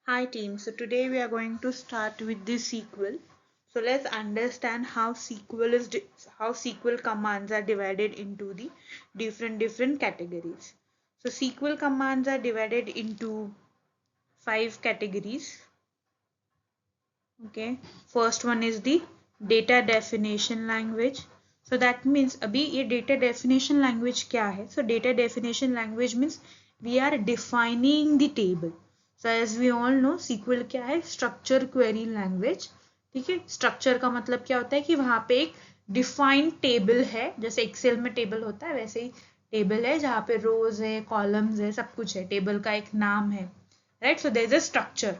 Hi team, so today we are going to start with the SQL. So let's understand how how SQL commands are divided into the different categories. So SQL commands are divided into 5 categories. Okay, first one is the data definition language. So that means अभी ये data definition language क्या है? So data definition language means we are defining the table. So as we all know SQL क्या है? Structure query language. ठीक है, structure का मतलब क्या होता है कि वहां पे एक डिफाइंड टेबल है, जैसे एक्सेल में टेबल होता है वैसे ही टेबल है जहाँ पे रोज है, कॉलम्स है, सब कुछ है, टेबल का एक नाम है, right. So there is a structure.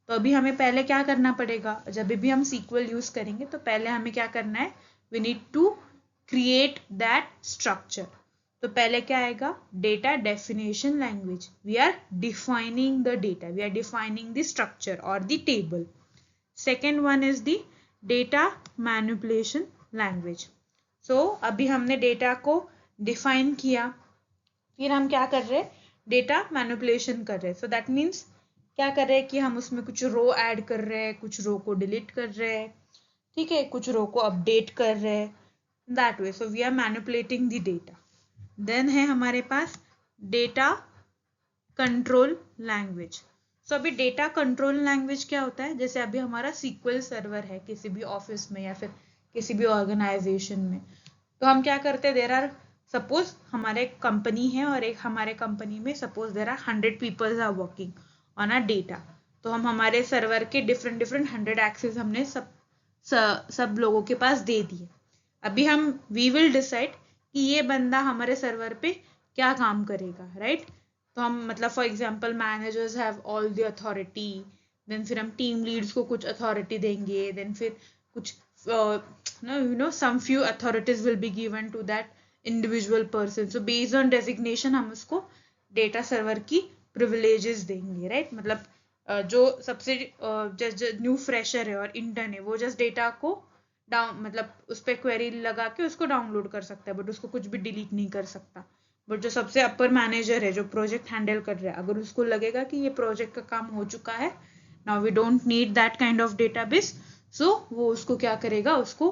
तो अभी हमें पहले क्या करना पड़ेगा, जब भी हम SQL यूज करेंगे तो पहले हमें क्या करना है, we need to create that structure. तो पहले क्या आएगा, data definition language. We are defining the data, we are defining the structure और the table. Second one is the data manipulation language. So अभी हमने डेटा को डिफाइन किया, फिर हम क्या कर रहे हैं, डेटा मैनिपुलेशन कर रहे हैं. सो दैट मीन्स क्या कर रहे हैं कि हम उसमें कुछ रो ऐड कर रहे हैं, कुछ रो को डिलीट कर रहे हैं, ठीक है, कुछ रो को अपडेट कर रहे हैं, that way. So we are manipulating the data. Then है हमारे पास डेटा कंट्रोल लैंग्वेज. सो अभी डेटा कंट्रोल लैंग्वेज क्या होता है, जैसे अभी हमारा SQL सर्वर है किसी भी ऑफिस में या फिर किसी भी ऑर्गेनाइजेशन में. तो हम क्या करते हैं, देर आर सपोज हमारे कंपनी है और एक हमारे कंपनी में suppose there are 100 peoples are working on a data. तो हम हमारे सर्वर के डिफरेंट 100 एक्सेस हमने सब लोगों के पास दे दिए. अभी हम वी विल डिसाइड कि ये बंदा हमारे सर्वर पे क्या काम करेगा, राइट. तो हम मतलब for example managers have all the authority, then फिर हम टीम लीड्स को कुछ अथॉरिटी देंगे, देन फिर कुछ some few authorities will be given to that individual person. So based on designation हम उसको डेटा सर्वर की प्रिविलेजेस देंगे, राइट. मतलब जो सबसे न्यू फ्रेशर है और इंटर्न है वो जस्ट डेटा को डाउन मतलब उस पर क्वेरी लगा के उसको डाउनलोड कर सकता है, बट उसको कुछ भी डिलीट नहीं कर सकता. बट जो सबसे अपर मैनेजर है जो प्रोजेक्ट हैंडल कर रहा है, अगर उसको लगेगा कि ये प्रोजेक्ट का काम हो चुका है, now we don't need that kind of database, so वो उसको क्या करेगा, उसको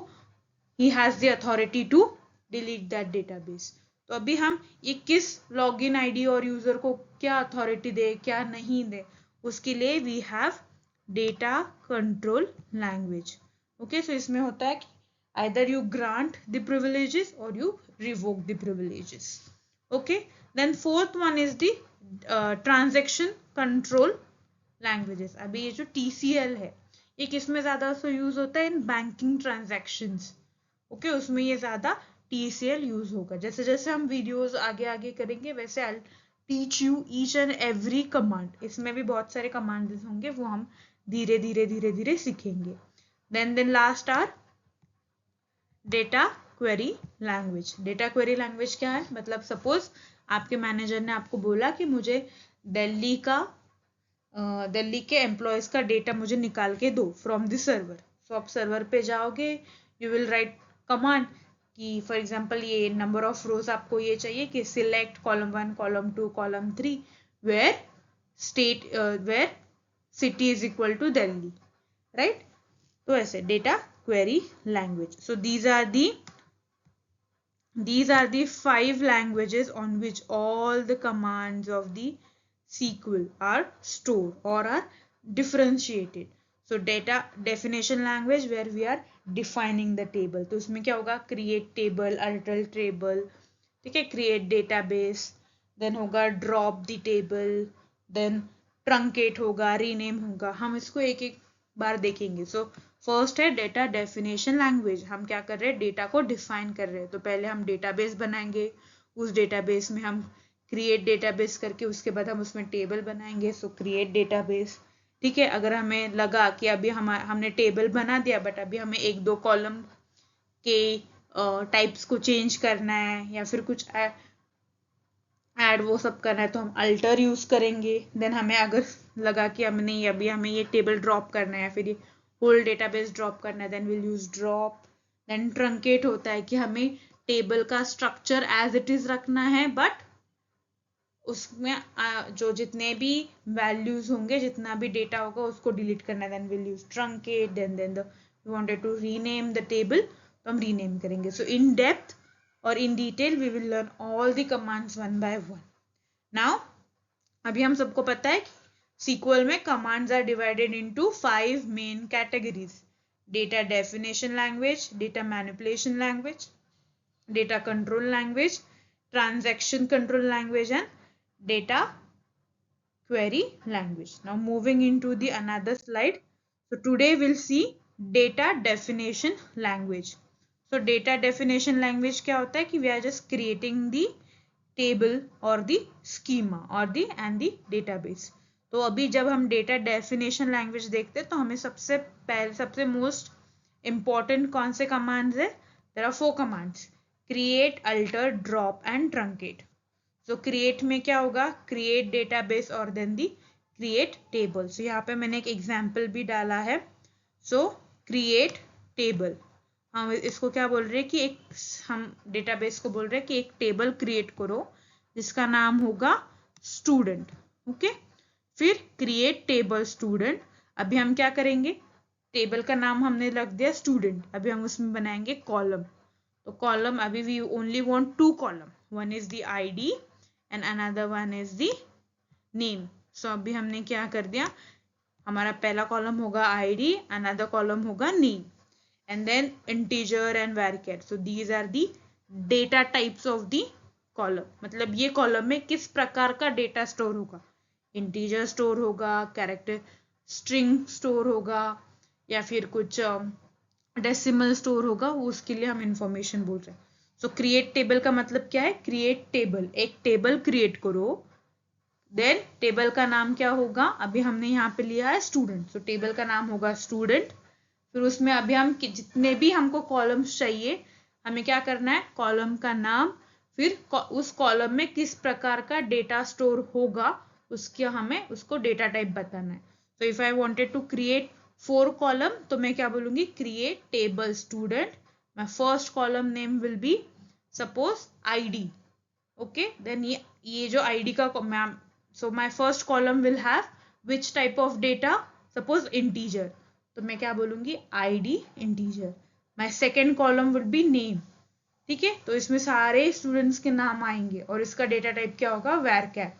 he has the authority to delete that database. तो अभी हम ये किस लॉगिन आईडी और यूजर को क्या अथॉरिटी दे क्या नहीं दे, उसके लिए we have data control language. Okay, so इसमें होता है कि either you grant the privileges or you revoke the privileges. Okay, then fourth one is the transaction control languages. अभी ये जो TCL है ये किसमें ज्यादा यूज होता है, इन बैंकिंग ट्रांजेक्शन्स. ओके, उसमें ये ज्यादा TCL यूज होगा. जैसे जैसे हम वीडियोस आगे आगे करेंगे वैसे I teach you each and every command. इसमें भी बहुत सारे कमांड्स होंगे, वो हम धीरे धीरे धीरे धीरे सीखेंगे. Then last are data query language. Data query language क्या है, मतलब सपोज आपके मैनेजर ने आपको बोला कि मुझे दिल्ली के एम्प्लॉयज का डेटा मुझे निकाल के दो फ्रॉम द सर्वर. सो आप सर्वर पे जाओगे, यू विल राइट कमांड कि फॉर एग्जांपल ये नंबर ऑफ रोज आपको ये चाहिए कि select column 1 column 2 column 3 where city is equal to Delhi, right. तो ऐसे data query language. So these are the 5 languages on which all the commands of the SQL are stored or are differentiated. So data definition language where we are defining the table. तो उसमें क्या होगा, create table, alter table, ठीक है, create database, then होगा drop the table, then truncate होगा, rename होगा. हम इसको एक एक बार देखेंगे. सो फर्स्ट है डेटा डेफिनेशन लैंग्वेज. हम क्या कर रहे हैं, डेटा को डिफाइन कर रहे हैं. तो पहले हम डेटाबेस बनाएंगे, उस डेटाबेस में हम क्रिएट डेटाबेस करके उसके बाद हम उसमें टेबल बनाएंगे. सो क्रिएट डेटाबेस, ठीक है. अगर हमें लगा कि अभी हमने टेबल बना दिया बट अभी हमें एक दो कॉलम के टाइप्स को चेंज करना है या फिर कुछ ऐड वो सब करना है तो हम अल्टर यूज करेंगे. देन हमें अगर लगा कि अब नहीं अभी हमें ये टेबल ड्रॉप करना है, फिर ये होल डेटाबेस ड्रॉप करना है, then will use drop. Then truncate होता है कि हमें टेबल का स्ट्रक्चर एज इट इज रखना है बट उसमें जो जितने भी वैल्यूज होंगे, जितना भी डेटा होगा उसको डिलीट करना है. Then will use truncate. Then we wanted to rename the table, तो हम रीनेम करेंगे. सो इन डेप्थ और in detail we will learn all the commands one by one. Now अभी हम सबको पता है कि SQL में commands are divided into 5 main categories: data definition language, data manipulation language, data control language, transaction control language, and data query language. Now moving into the another slide. So today we'll see data definition language. So data definition language क्या होता है कि we are just creating the table or the schema or the and the database. तो अभी जब हम data definition language देखते हैं तो हमें सबसे most important कौन से commands है? There are 4 commands: create, alter, drop and truncate. So create में क्या होगा? create database और then the create table. So यहाँ पे मैंने एक example भी डाला है. So create table, हम इसको क्या बोल रहे हैं कि एक हम database को बोल रहे हैं कि एक table create करो जिसका नाम होगा student. ओके, फिर create table student. अभी हम क्या करेंगे? टेबल का नाम हमने रख दिया student. अभी हम उसमें बनाएंगे कॉलम. तो कॉलम अभी we only want 2 column. One is the ID and another one is the name. So अभी हमने क्या कर दिया? हमारा पहला कॉलम होगा ID, another कॉलम होगा name, and then integer and varchar. So these are the data types of the column. मतलब ये कॉलम में किस प्रकार का डेटा स्टोर होगा? इंटीजर स्टोर होगा, कैरेक्टर स्ट्रिंग स्टोर होगा, या फिर कुछ डेसिमल स्टोर होगा, उसके लिए हम इंफॉर्मेशन बोल रहे हैं. सो क्रिएट टेबल का मतलब क्या है? क्रिएट टेबल, एक टेबल क्रिएट करो. देन टेबल का नाम क्या होगा? अभी हमने यहाँ पे लिया है स्टूडेंट, सो टेबल का नाम होगा स्टूडेंट. फिर उसमें अभी हम जितने भी हमको कॉलम्स चाहिए, हमें क्या करना है? कॉलम का नाम, फिर उस कॉलम में किस प्रकार का डेटा स्टोर होगा उसके हमें उसको डेटा टाइप बताना है. तो if I wanted to create 4 column, तो मैं क्या बोलूंगी? Create table student. My first column name will be suppose ID. Okay, then ये जो ID का ma'am, so my first column will have which type of data? Suppose integer, तो मैं क्या बोलूंगी? ID integer. My second column will be name. ठीक है, तो इसमें सारे स्टूडेंट्स के नाम आएंगे और इसका डेटा टाइप क्या होगा? varchar.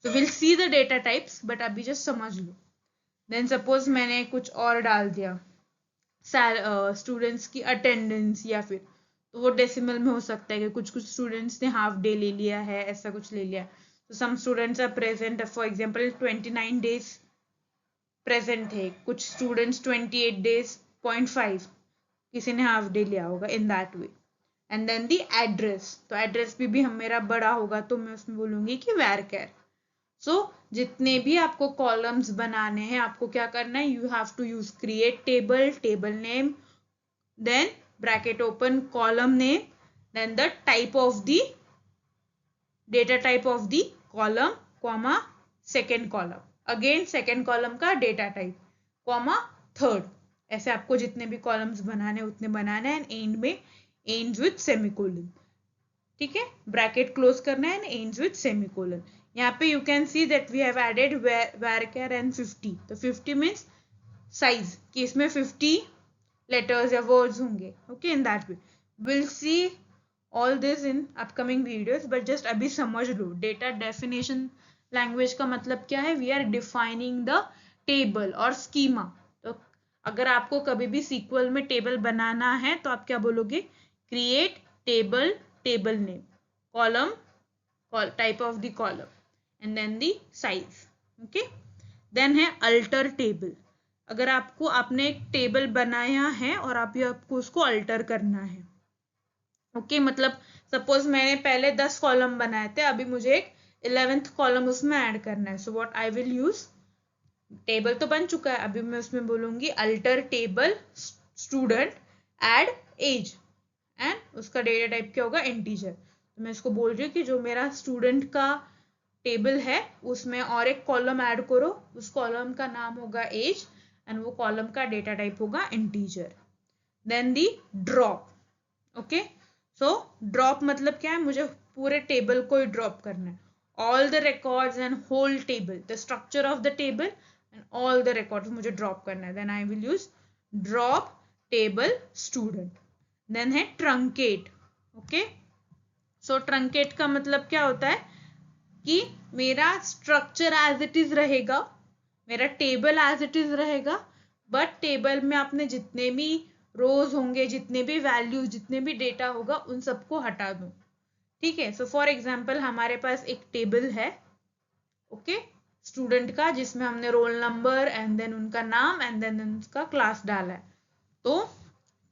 So we'll see the data types, but अभी just समझ लो. Then suppose मैंने कुछ और डाल दिया, स्टूडेंट्स की अटेंडेंस, या फिर तो वो डेसिमल में हो सकता है कि कुछ स्टूडेंट्स ने हाफ डे ले लिया है, ऐसा कुछ ले लिया. तो some students are present, for example 29 days present थे, कुछ स्टूडेंट्स 28 डेज 0.5, किसी ने हाफ डे लिया होगा, in that way. And then the address, तो एड्रेस भी हम मेरा बड़ा होगा तो मैं उसमें बोलूंगी कि varchar. सो जितने भी आपको कॉलम्स बनाने हैं, आपको क्या करना है? You have to use create table, table name, then bracket open, column name, then the type of the data type of the column, comma second column, again second column का डेटा टाइप, कॉमा थर्ड. ऐसे आपको जितने भी columns बनाने उतने बनाना है. And end में एंड्स विथ सेमीकोलन. ठीक है, ब्रैकेट क्लोज करना है एंड एंड्स विथ सेमीकोलन. यहाँ पे you can see that we have added varchar and 50. तो 50 मीन्स साइज, कि इसमें 50 लेटर्स या वर्ड्स होंगे. Okay, in that way will see all this in upcoming videos, but just अभी समझ लो डेटा डेफिनेशन लैंग्वेज का मतलब क्या है. We are defining the table और स्कीमा. तो अगर आपको कभी भी SQL में टेबल बनाना है तो आप क्या बोलोगे? Create table, table name, column, type of the column, and then the size. okay, then है alter table. अगर आपने एक टेबल बनाया है और आपको उसको अल्टर करना है. ओके, मतलब सपोज मैंने पहले 10 कॉलम बनाए थे, अभी मुझे एक 11th कॉलम उसमें ऐड करना है. So what I will use? Table तो बन चुका है, अभी मैं उसमें बोलूंगी alter table student, add age, and उसका डेटा टाइप क्या होगा? इंटीजर. तो मैं इसको बोल रही हूँ कि जो मेरा स्टूडेंट का टेबल है उसमें और एक कॉलम ऐड करो, उस कॉलम का नाम होगा एज एंड वो कॉलम का डेटा टाइप होगा इंटीजर. देन दी ड्रॉप. ओके, सो ड्रॉप मतलब क्या है? मुझे पूरे टेबल को ही ड्रॉप करना है. all the records and whole table, the structure of the table and all the records मुझे drop करना है. Then I will use drop table student. Then है truncate. Okay, so truncate का मतलब क्या होता है कि मेरा structure as it is रहेगा, मेरा table as it is रहेगा, but table में आपने जितने भी रोज होंगे, जितने भी वैल्यूज, जितने भी डेटा होगा, उन सबको हटा दूं. ठीक है. सो फॉर एग्जाम्पल हमारे पास एक टेबल है, ओके, स्टूडेंट का, जिसमें हमने रोल नंबर एंड देन उनका नाम एंड देन उनका क्लास डाला है. तो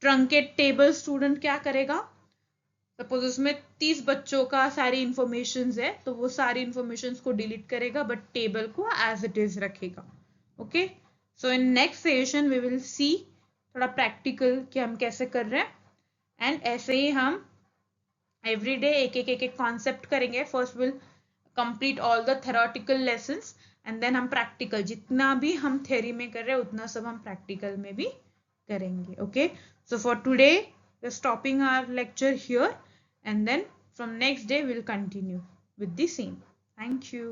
ट्रंकेट टेबल स्टूडेंट क्या करेगा, सपोज उसमें 30 बच्चों का सारी इंफॉर्मेशन है, तो वो सारी इंफॉर्मेशन को डिलीट करेगा बट टेबल को एज इट इज रखेगा. Okay, so in next session we will see थोड़ा प्रैक्टिकल कि हम कैसे कर रहे हैं. एंड ऐसे ही हम एवरी डे एक एक कॉन्सेप्ट करेंगे. First will complete all the theoretical lessons and then हम प्रैक्टिकल, जितना भी हम थ्योरी में कर रहे हैं उतना सब हम प्रैक्टिकल में भी करेंगे. Okay, so for today we're stopping our lecture here and then from next day we'll continue with the same. Thank you.